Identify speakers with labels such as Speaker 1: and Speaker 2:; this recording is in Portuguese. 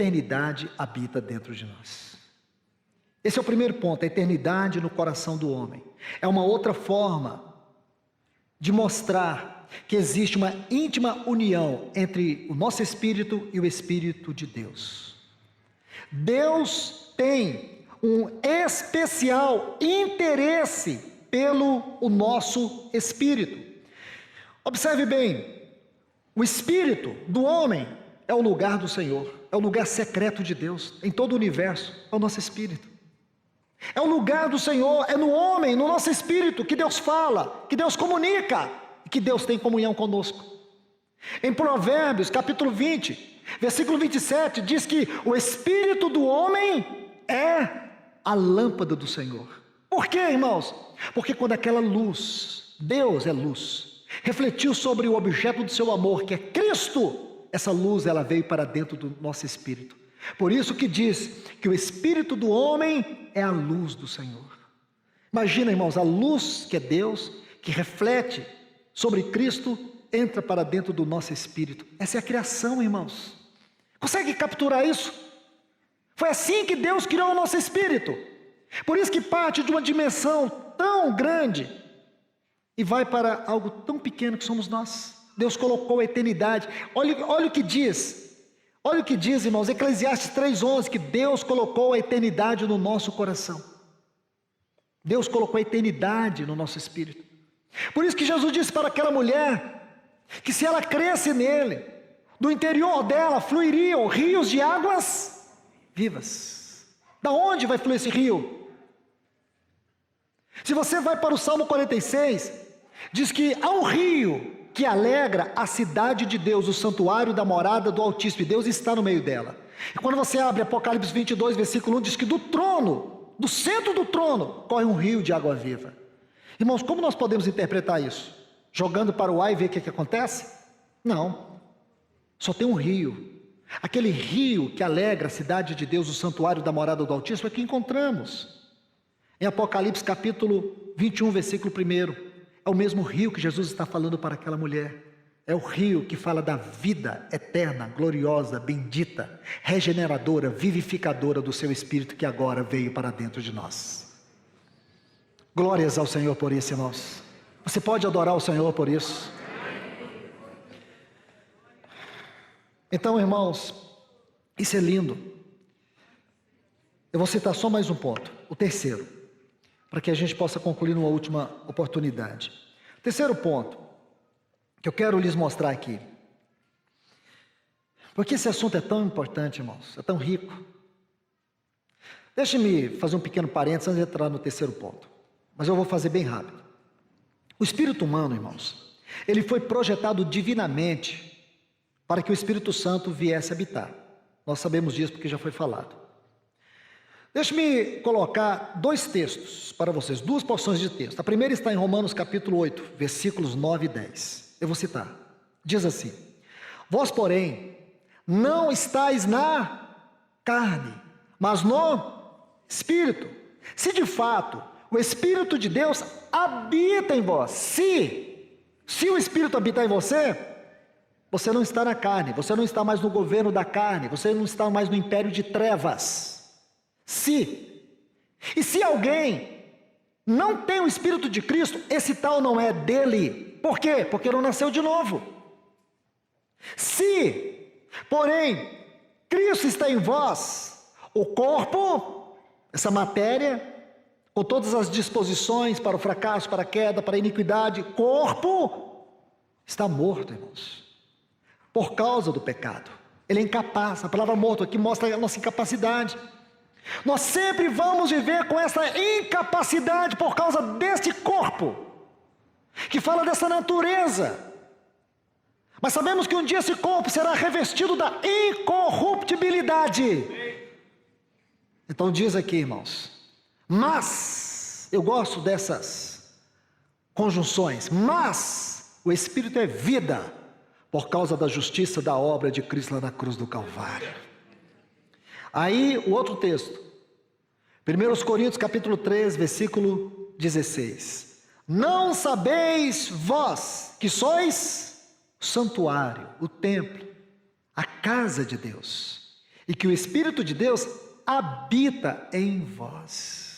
Speaker 1: eternidade habita dentro de nós. Esse é o primeiro ponto, a eternidade no coração do homem. É uma outra forma de mostrar que existe uma íntima união entre o nosso espírito e o Espírito de Deus. Deus tem um especial interesse pelo o nosso espírito. Observe bem, o espírito do homem é o lugar do Senhor, é o lugar secreto de Deus, em todo o universo, é o nosso espírito. É o lugar do Senhor, é no homem, no nosso espírito, que Deus fala, que Deus comunica, e que Deus tem comunhão conosco. Em Provérbios, capítulo 20, versículo 27, diz que o espírito do homem é a lâmpada do Senhor. Por quê, irmãos? Porque quando aquela luz, Deus é luz, refletiu sobre o objeto do seu amor, que é Cristo, essa luz ela veio para dentro do nosso espírito. Por isso que diz que o espírito do homem é a luz do Senhor. Imagina, irmãos, a luz que é Deus, que reflete sobre Cristo, entra para dentro do nosso espírito. Essa é a criação, irmãos. Consegue capturar isso? Foi assim que Deus criou o nosso espírito. Por isso que parte de uma dimensão tão grande e vai para algo tão pequeno que somos nós. Deus colocou a eternidade. Olha o que diz. Olha o que diz, irmãos, Eclesiastes 3:11, que Deus colocou a eternidade no nosso coração. Deus colocou a eternidade no nosso espírito. Por isso que Jesus disse para aquela mulher, que se ela cresce nele, do interior dela fluiriam rios de águas vivas. Da onde vai fluir esse rio? Se você vai para o Salmo 46, diz que há um rio que alegra a cidade de Deus, o santuário da morada do Altíssimo, e Deus está no meio dela. E quando você abre Apocalipse 22, versículo 1, diz que do trono, do centro do trono, corre um rio de água viva. Irmãos, como nós podemos interpretar isso? Jogando para o ar e ver o que acontece? Não, só tem um rio. Aquele rio que alegra a cidade de Deus, o santuário da morada do Altíssimo, é que encontramos em Apocalipse capítulo 21, versículo 1. É o mesmo rio que Jesus está falando para aquela mulher. É o rio que fala da vida eterna, gloriosa, bendita, regeneradora, vivificadora do seu Espírito, que agora veio para dentro de nós. Glórias ao Senhor por isso, irmãos. Você pode adorar o Senhor por isso? Então, irmãos, isso é lindo. Eu vou citar só mais um ponto, o terceiro, para que a gente possa concluir numa última oportunidade. O terceiro ponto que eu quero lhes mostrar aqui, porque esse assunto é tão importante, irmãos, é tão rico. Deixe-me fazer um pequeno parênteses antes de entrar no terceiro ponto, mas eu vou fazer bem rápido. O espírito humano, irmãos, ele foi projetado divinamente para que o Espírito Santo viesse habitar. Nós sabemos disso porque já foi falado. Deixe-me colocar dois textos para vocês, duas porções de texto. A primeira está em Romanos capítulo 8, versículos 9 e 10. Eu vou citar. Diz assim: vós, porém, não estáis na carne, mas no Espírito. Se de fato o Espírito de Deus habita em vós, se o Espírito habitar em você, você não está na carne, você não está mais no governo da carne, você não está mais no império de trevas. E se alguém não tem o Espírito de Cristo, esse tal não é dele. Por quê? Porque não nasceu de novo. Se, porém, Cristo está em vós, o corpo, essa matéria, com todas as disposições para o fracasso, para a queda, para a iniquidade, corpo está morto, irmãos, por causa do pecado. Ele é incapaz. A palavra morto aqui mostra a nossa incapacidade. Nós sempre vamos viver com essa incapacidade por causa deste corpo, que fala dessa natureza. Mas sabemos que um dia esse corpo será revestido da incorruptibilidade. Então diz aqui, irmãos, mas, eu gosto dessas conjunções, mas o Espírito é vida, por causa da justiça da obra de Cristo lá na cruz do Calvário. Aí o outro texto, 1 Coríntios capítulo 3, versículo 16. Não sabeis vós que sois o santuário, o templo, a casa de Deus, e que o Espírito de Deus habita em vós.